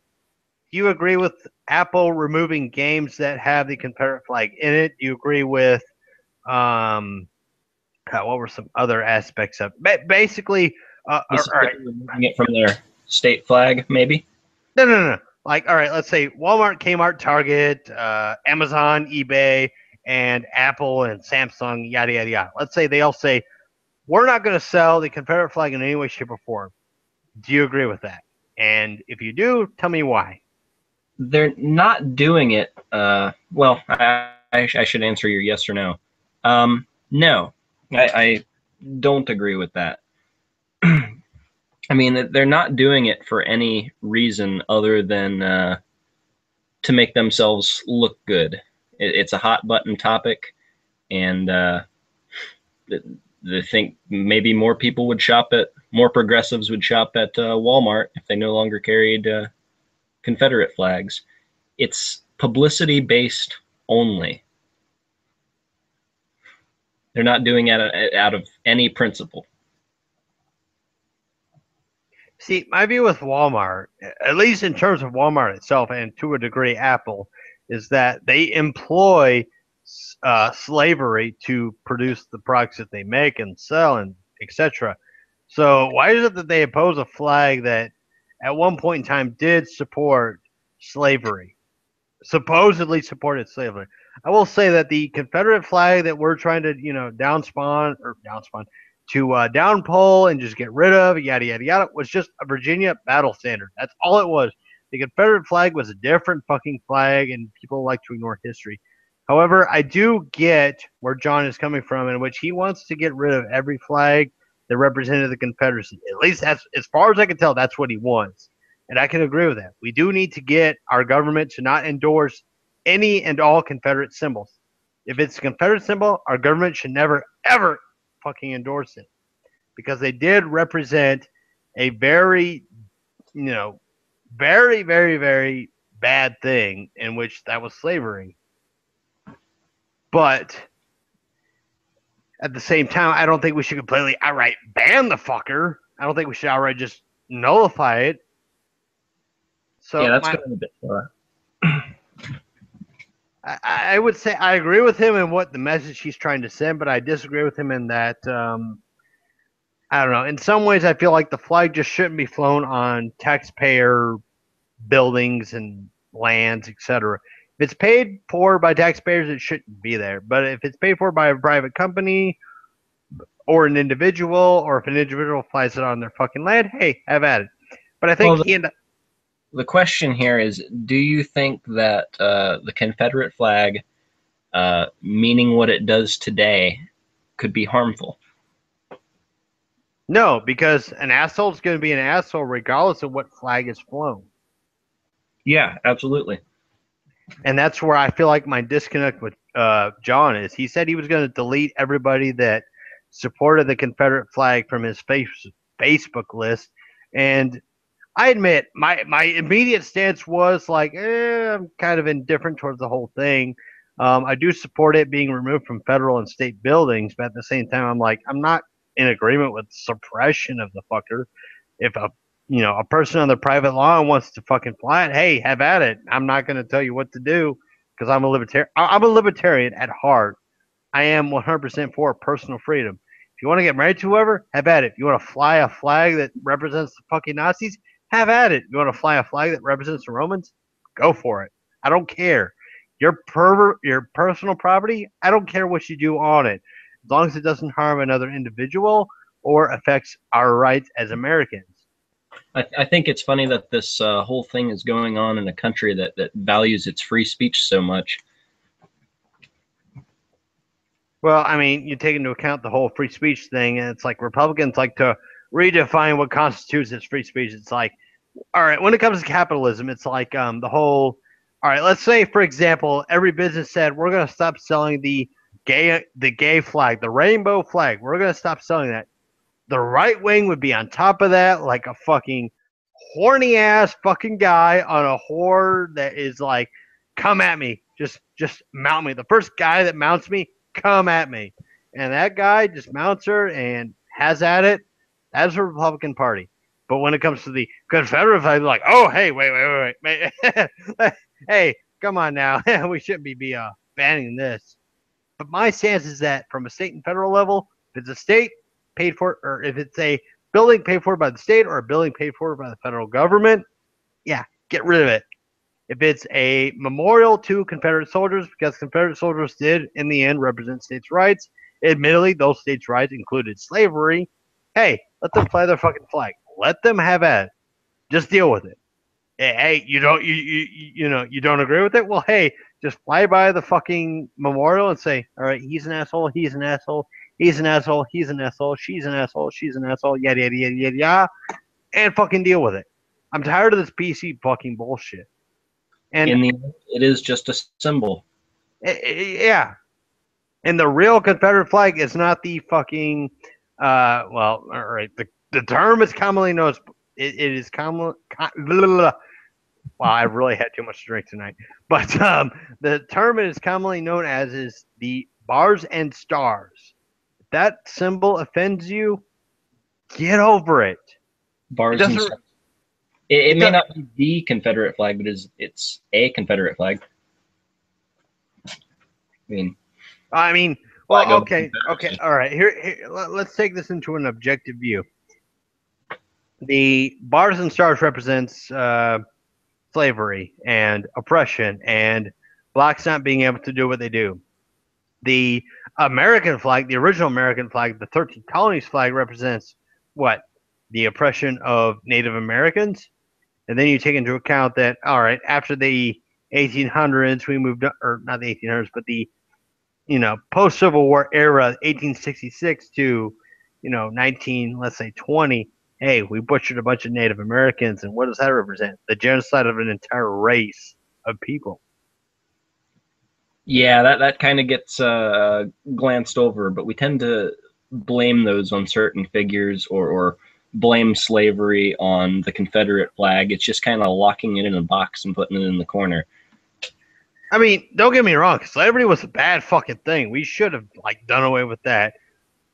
Do you agree with Apple removing games that have the Confederate flag in it? Do you agree with what were some other aspects of basically removing it from their state flag, maybe? No. Like, all right, let's say Walmart, Kmart, Target, Amazon, eBay, and Apple and Samsung, yada, yada, yada. Let's say they all say, we're not going to sell the Confederate flag in any way, shape, or form. Do you agree with that? And if you do, tell me why. They're not doing it. Well, I should answer your yes or no. No, I don't agree with that. I mean, they're not doing it for any reason other than to make themselves look good. It's a hot button topic, and they think maybe more progressives would shop at Walmart if they no longer carried Confederate flags. It's publicity based only. They're not doing it out of any principle. See, my view with Walmart, at least in terms of Walmart itself and to a degree Apple, is that they employ slavery to produce the products that they make and sell and etc. So why is it that they oppose a flag that at one point in time did support slavery, supposedly supported slavery? I will say that the Confederate flag that we're trying to, downpole and just get rid of, yada, yada, yada, was just a Virginia battle standard. That's all it was. The Confederate flag was a different fucking flag, and people like to ignore history. However, I do get where John is coming from, in which he wants to get rid of every flag that represented the Confederacy. At least that's, as far as I can tell, that's what he wants. And I can agree with that. We do need to get our government to not endorse any and all Confederate symbols. If it's a Confederate symbol, our government should never, ever fucking endorse it, because they did represent a very, very, very, very bad thing, in which that was slavery. But at the same time, I don't think we should completely outright ban the fucker. I don't think we should outright just nullify it. So yeah, that's going a bit far. I would say I agree with him in what the message he's trying to send, but I disagree with him in that I don't know. In some ways, I feel like the flag just shouldn't be flown on taxpayer buildings and lands, etc. If it's paid for by taxpayers, it shouldn't be there. But if it's paid for by a private company or an individual, or if an individual flies it on their fucking land, hey, have at it. But I think the question here is, do you think that the Confederate flag, meaning what it does today, could be harmful? No, because an asshole is going to be an asshole regardless of what flag is flown. Yeah, absolutely. And that's where I feel like my disconnect with John is. He said he was going to delete everybody that supported the Confederate flag from his Facebook list. And I admit, my immediate stance was like, I'm kind of indifferent towards the whole thing. I do support it being removed from federal and state buildings, but at the same time, I'm like, I'm not in agreement with suppression of the fucker. If a person on the private lawn wants to fucking fly it, hey, have at it. I'm not going to tell you what to do, because I'm a libertarian. I'm a libertarian at heart. I am 100% for personal freedom. If you want to get married to whoever, have at it. If you want to fly a flag that represents the fucking Nazis, have at it. You want to fly a flag that represents the Romans? Go for it. I don't care. Your personal property, I don't care what you do on it, as long as it doesn't harm another individual or affects our rights as Americans. I think it's funny that this whole thing is going on in a country that values its free speech so much. Well, I mean, you take into account the whole free speech thing, and it's like Republicans like to redefine what constitutes as free speech. It's like, all right, when it comes to capitalism, it's like the whole. All right, let's say, for example, every business said we're going to stop selling the gay flag, the rainbow flag. We're going to stop selling that. The right wing would be on top of that, like a fucking horny ass fucking guy on a whore that is like, come at me, just mount me. The first guy that mounts me, come at me. And that guy just mounts her and has at it. That's the Republican Party. But when it comes to the Confederate flag, they're like, oh, hey, wait. Hey, come on now. We shouldn't be banning this. But my stance is that from a state and federal level, if it's a state paid for, or if it's a building paid for by the state or a building paid for by the federal government, yeah, get rid of it. If it's a memorial to Confederate soldiers, because Confederate soldiers did, in the end, represent states' rights, admittedly, those states' rights included slavery, hey, let them fly their fucking flag. Let them have at it. Just deal with it. Hey, you don't agree with it? Well, hey, just fly by the fucking memorial and say, all right, he's an asshole, he's an asshole, he's an asshole, he's an asshole, she's an asshole, she's an asshole, yada yada yada yada yada, and fucking deal with it. I'm tired of this PC fucking bullshit. And it is just a symbol. Yeah. And the real Confederate flag is not the fucking all right, the term is commonly known as it is common. Wow, I really had too much to drink tonight. But the term it is commonly known as is the bars and stars. If that symbol offends you, get over it. Bars and stars. It may not be the Confederate flag, but it's a Confederate flag. I mean, well, okay, all right. Here, let's take this into an objective view. The bars and stars represents slavery and oppression and blacks not being able to do what they do. The American flag, the original American flag, the 13 colonies flag represents what? The oppression of Native Americans. And then you take into account that, all right, after the 1800s, we moved, or not the 1800s, but the, post Civil War era, 1866 to, 19, let's say 20. Hey, we butchered a bunch of Native Americans, and what does that represent? The genocide of an entire race of people. Yeah, that kind of gets glanced over, but we tend to blame those on certain figures or blame slavery on the Confederate flag. It's just kind of locking it in a box and putting it in the corner. I mean, don't get me wrong, slavery was a bad fucking thing. We should have done away with that.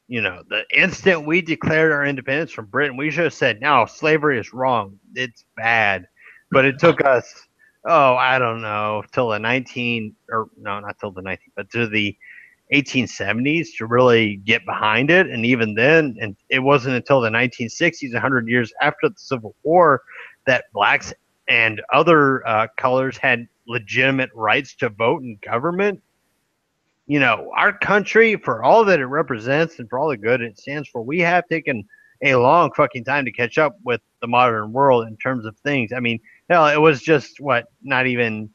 The instant we declared our independence from Britain, we should have said, no, slavery is wrong. It's bad. But it took us, oh, I don't know, till the 19, or no, not till the 19, but to the 1870s to really get behind it. And even then, and it wasn't until the 1960s, 100 years after the Civil War, that blacks and other colors had legitimate rights to vote in government. Our country, for all that it represents and for all the good it stands for, we have taken a long fucking time to catch up with the modern world in terms of things. I mean, hell, it was just not even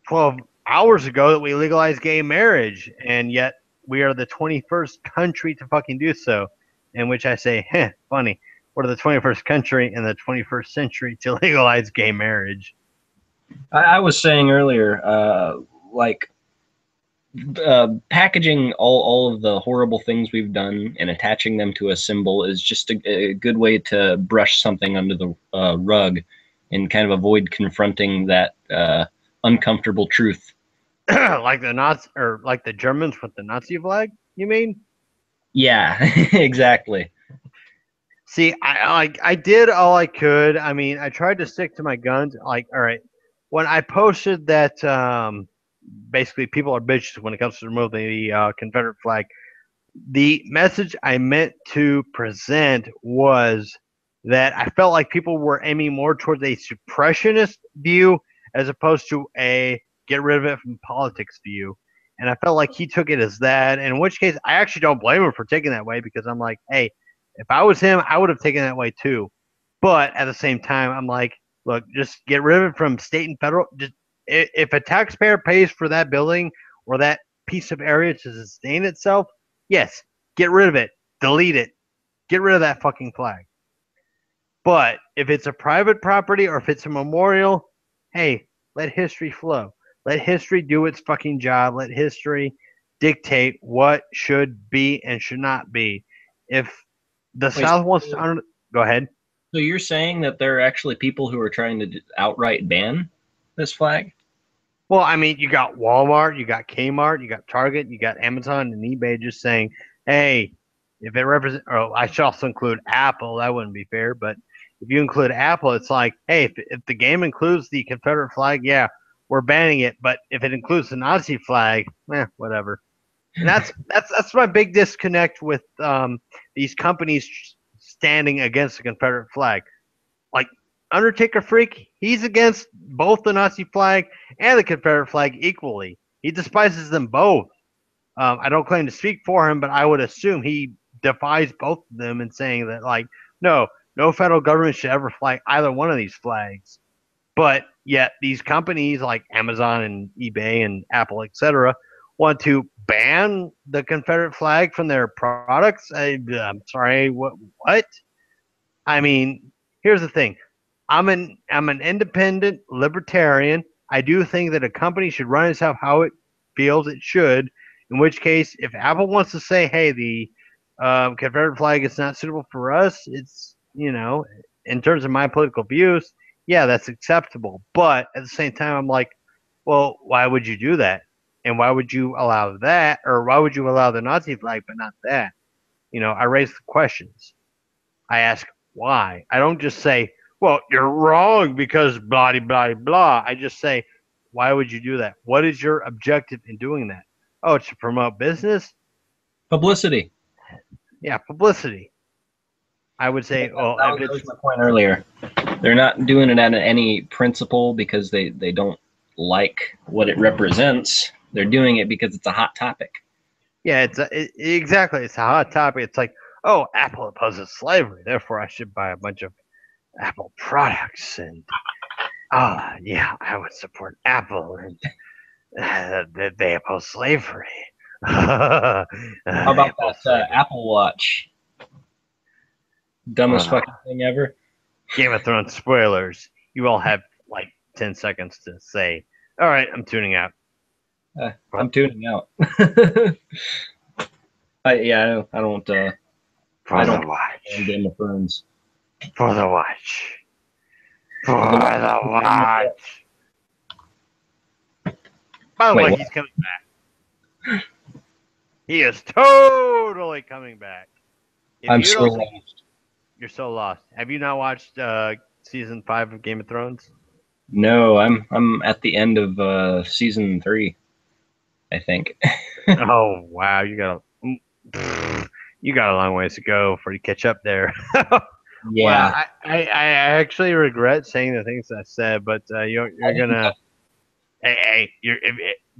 12 hours ago that we legalized gay marriage, and yet we are the 21st country to fucking do so. In which I say, funny. We're the 21st country in the 21st century to legalize gay marriage. I was saying earlier, packaging all of the horrible things we've done and attaching them to a symbol is just a good way to brush something under the rug and kind of avoid confronting that uncomfortable truth. Like the Nazis, or like the Germans with the Nazi flag, you mean? Yeah, exactly. See, I did all I could. I mean, I tried to stick to my guns. Like, all right, when I posted that, basically people are bitches when it comes to removing the Confederate flag. The message I meant to present was that I felt like people were aiming more towards a suppressionist view as opposed to a get rid of it from politics view. And I felt like he took it as that, in which case I actually don't blame him for taking that way, because I'm like, hey, if I was him, I would have taken that way too. But at the same time, I'm like, look, just get rid of it from state and federal. Just if a taxpayer pays for that building or that piece of area to sustain itself, yes, get rid of it, delete it, get rid of that fucking flag. But if it's a private property or if it's a memorial, hey, let history flow. Let history do its fucking job. Let history dictate what should be and should not be. If the Wait, South wants to honor, go ahead. so you're saying that there are actually people who are trying to outright ban this flag? Well, I mean, you got Walmart, you got Kmart, you got Target, you got Amazon and eBay just saying, hey, if it represents, or I should also include Apple, that wouldn't be fair, but if you include Apple, it's like, hey, if the game includes the Confederate flag, yeah, we're banning it, but if it includes the Nazi flag, whatever. And that's my big disconnect with these companies standing against the Confederate flag. Like Undertaker Freak, he's against both the Nazi flag and the Confederate flag equally. He despises them both. I don't claim to speak for him, but I would assume he defies both of them in saying that, like, no federal government should ever fly either one of these flags. But yet these companies like Amazon and eBay and Apple, etc., want to ban the Confederate flag from their products. I'm sorry, what? What? I mean, here's the thing. I'm an independent libertarian. I do think that a company should run itself how it feels it should. In which case, if Apple wants to say, "Hey, the Confederate flag is not suitable for us," it's in terms of my political views, yeah, that's acceptable. But at the same time, I'm like, well, why would you do that? And why would you allow that, or why would you allow the Nazi flag but not that? I raise the questions. I ask why. I don't just say, well, you're wrong because blah, blah, blah. I just say, why would you do that? What is your objective in doing that? Oh, it's to promote business? Publicity. Yeah, publicity. I would say, well, if That was it's, my point earlier. They're not doing it out of any principle because they don't like what it represents. They're doing it because it's a hot topic. yeah, exactly. It's a hot topic. It's like, oh, Apple opposes slavery, therefore I should buy a bunch of Apple products, and yeah, I would support Apple, and they oppose slavery. How about Apple that slavery. Apple Watch? Dumbest Uh, fucking thing ever. Game of Thrones spoilers. You all have like 10 seconds to say, all right, I'm tuning out. I'm tuning out. Yeah, I don't. For I the don't watch. Game of Thrones. For the watch. For Well, then the watch. By the wait, way, what? he's coming back. He is totally coming back. If I'm you so don't think lost. you're so lost, have you not watched season 5 of Game of Thrones? No, I'm at the end of season 3, I think. Oh wow, you got a long ways to go before you catch up there. Well, Yeah, I actually regret saying the things I said, but you're I didn't. gonna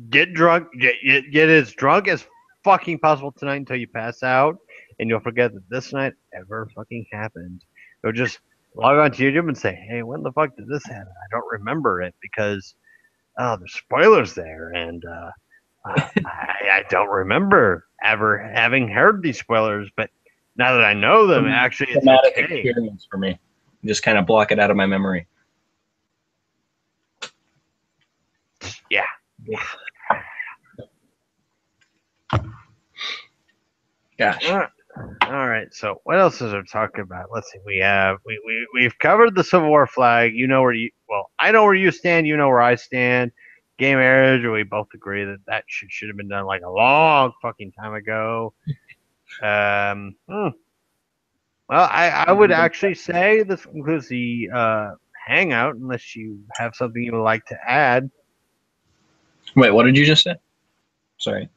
get drunk, get as drunk as fucking possible tonight until you pass out, and you'll forget that this night ever fucking happened. You'll just log on to YouTube and say, "Hey, when the fuck did this happen? I don't remember it because there's spoilers there, and I don't remember ever having heard these spoilers, but now that I know them, Some actually, it's traumatic okay." experience for me. Just kind of block it out of my memory. Yeah. Gosh. All right. So what else is there to talk about? Let's see. We've covered the Civil War flag. You know where you I know where you stand. You know where I stand. Gay marriage. We both agree that should have been done like a long fucking time ago. Well, I would actually say this concludes the hangout, unless you have something you would like to add. Wait, what did you just say? Sorry.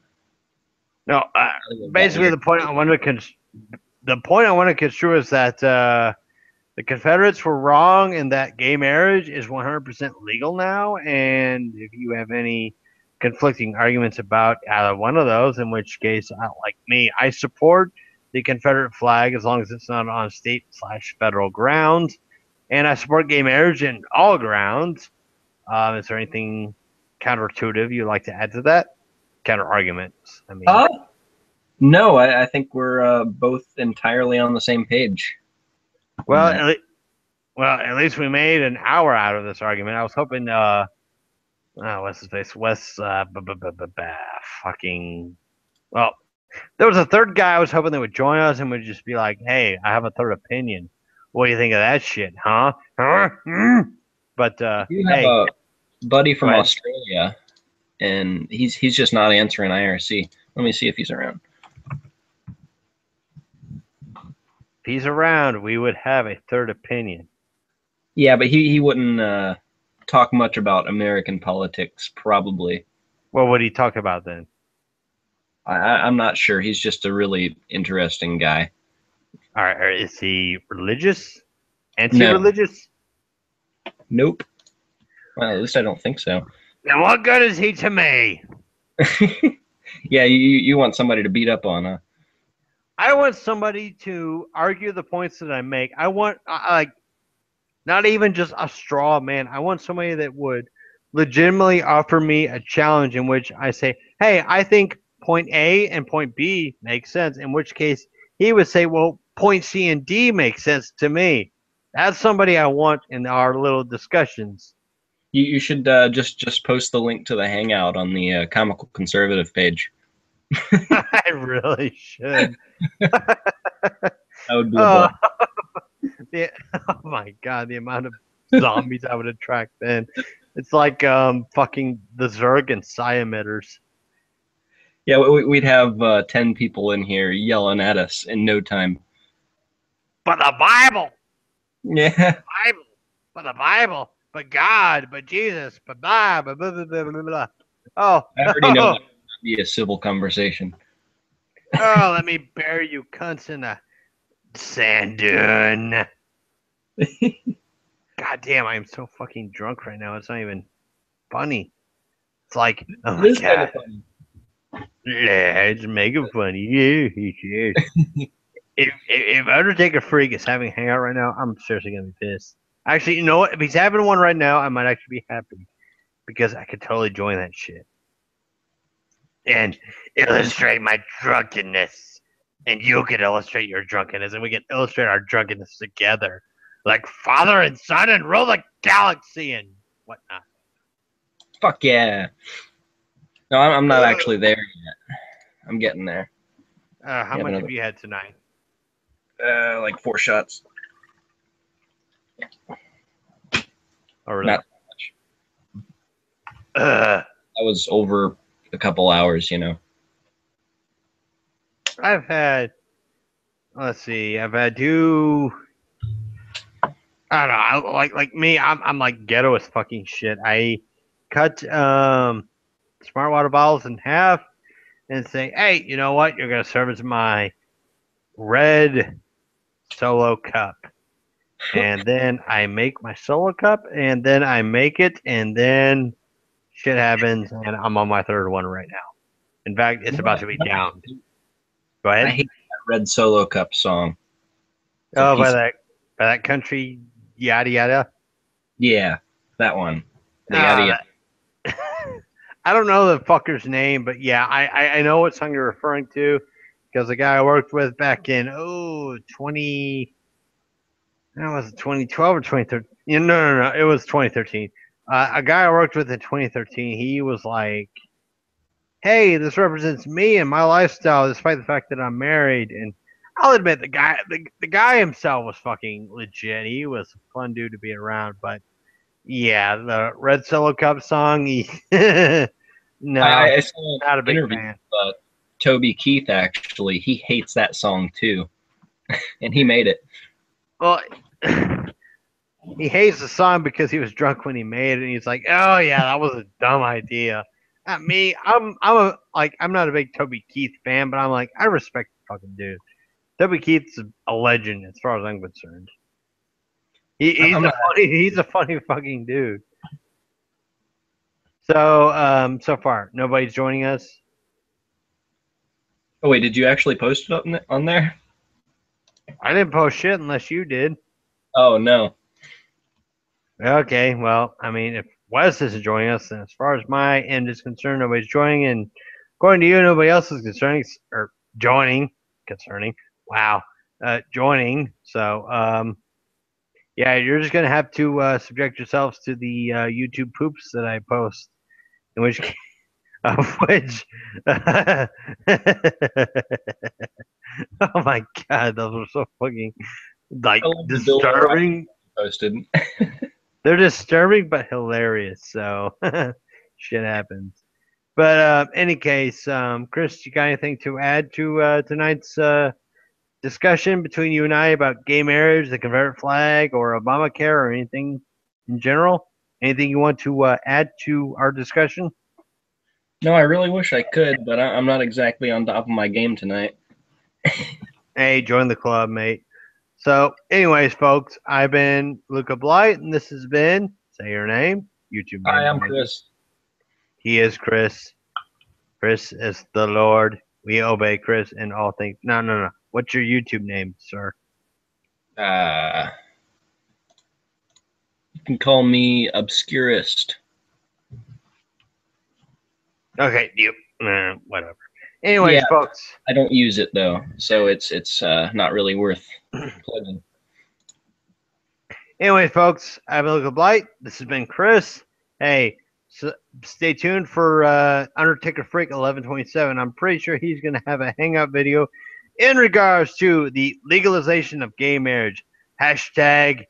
No, basically the point I want to construe is that the Confederates were wrong, and that gay marriage is 100% legal now. And if you have any conflicting arguments about either one of those, in which case, like me, I support the Confederate flag as long as it's not on state/federal grounds, and I support gay marriage in all grounds. Is there anything counterintuitive you'd like to add to that? Counter arguments. I mean. No, I think we're both entirely on the same page on Well, that. at least we made an hour out of this argument. I was hoping, what's his face? Wes, fucking. Well, there was a third guy. I was hoping they would join us and would just be like, "Hey, I have a third opinion. What do you think of that shit, huh?" Huh? But You have hey, a buddy go from ahead. Australia, and he's just not answering IRC. Let me see if he's around. If he's around, we would have a third opinion. Yeah, but he wouldn't talk much about American politics, probably. What would he talk about then? I'm not sure. He's just a really interesting guy. All right, is he religious? No, Anti-religious? nope. Well, at least I don't think so. Then what good is he to me? Yeah, you want somebody to beat up on, huh? I want somebody to argue the points that I make. I want like not even just a straw man. I want somebody that would legitimately offer me a challenge in which I say, "Hey, I think point A and point B make sense." In which case, he would say, "Well, point C and D make sense to me." That's somebody I want in our little discussions. You should just post the link to the Hangout on the Comical Conservative page. I really should. That would be a Oh, blast. oh my god, the amount of zombies I would attract then. It's like fucking the Zerg and Psi emitters. Yeah, we'd have 10 people in here yelling at us in no time. But the Bible, Yeah, Bible, but the Bible, but God, but Jesus, but blah blah blah blah blah blah. Blah. Oh, I already know that would be a civil conversation. oh, let me bury you cunts in the sand dune. God damn, I am so fucking drunk right now. It's not even funny. It's like, oh It my is kind god, of funny. let's make it funny. Yeah, yeah. if Undertaker Freak is having a hangout right now, I'm seriously gonna be pissed. Actually, you know what? If he's having one right now, I might actually be happy because I could totally join that shit and illustrate my drunkenness, and you can illustrate your drunkenness, and we can illustrate our drunkenness together, like father and son, and rule the galaxy and whatnot. Fuck yeah. No, I'm not actually there yet. I'm getting there. How much have you had tonight? Like 4 shots. Oh, really? Not much. That was over a couple hours, you know. I've had, let's see, I've had 2. I don't know. Like me, I'm like ghetto as fucking shit. I cut smart water bottles in half and say, hey, you know what? You're gonna serve as my red solo cup. And then I make my solo cup, and then I make it, and then shit happens, and I'm on my 3rd one right now. In fact, it's about to be downed. Go ahead. I hate that Red Solo Cup song. Oh, by that country yada yada. Yeah, that one. The yada yada. I don't know the fucker's name, but yeah, I know what song you're referring to because the guy I worked with back in 20. That was 2012 or 2013. No, it was 2013. A guy I worked with in 2013, he was like, "Hey, this represents me and my lifestyle, despite the fact that I'm married." And I'll admit, the guy himself was fucking legit. He was a fun dude to be around. But yeah, the Red Solo Cup song, no, I saw not a an big interview fan. with Toby Keith, actually. He hates that song, too. And he made it. Well, he hates the song because he was drunk when he made it, and he's like, "Oh yeah, that was a dumb idea." Not me. I'm not a big Toby Keith fan, but I'm like, I respect the fucking dude. Toby Keith's a legend as far as I'm concerned. He's a funny fucking dude. So so far nobody's joining us. Oh, wait, did you actually post it on there? I didn't post shit unless you did. Oh, no. Okay, well, I mean, if Wes isn't joining us, then as far as my end is concerned, nobody's joining, and according to you, nobody else is concerning or joining. Concerning, wow, joining. So, yeah, you're just gonna have to subject yourselves to the YouTube poops that I post, in which, of which, oh my god, those were so fucking like disturbing. Posted. They're disturbing but hilarious. So shit happens. But any case, Chris, you got anything to add to tonight's discussion between you and I about gay marriage, the Confederate flag, or Obamacare, or anything in general? Anything you want to add to our discussion? No, I really wish I could, but I'm not exactly on top of my game tonight. Hey, join the club, mate. So, anyways, folks, I've been Luca Blight, and this has been Say Your Name, YouTube. Hi, I'm Chris. He is Chris. Chris is the Lord. We obey Chris in all things. No. What's your YouTube name, sir? You can call me Obscurist. Okay, you. Whatever. Anyways, folks. I don't use it though, so it's not really worth plugging. Anyways, folks, I've been Luca Blight. This has been Chris. Hey, so stay tuned for Undertaker Freak 1127. I'm pretty sure he's going to have a hangout video in regards to the legalization of gay marriage. Hashtag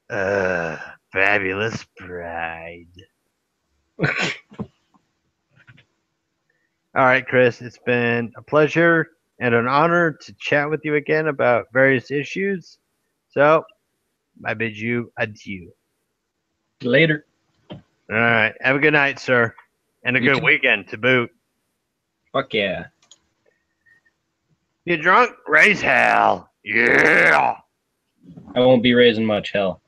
fabulous pride. All right, Chris, it's been a pleasure and an honor to chat with you again about various issues. So I bid you adieu. Later. All right. Have a good night, sir. And a good weekend to boot. Fuck yeah. You drunk? Raise hell. Yeah. I won't be raising much hell.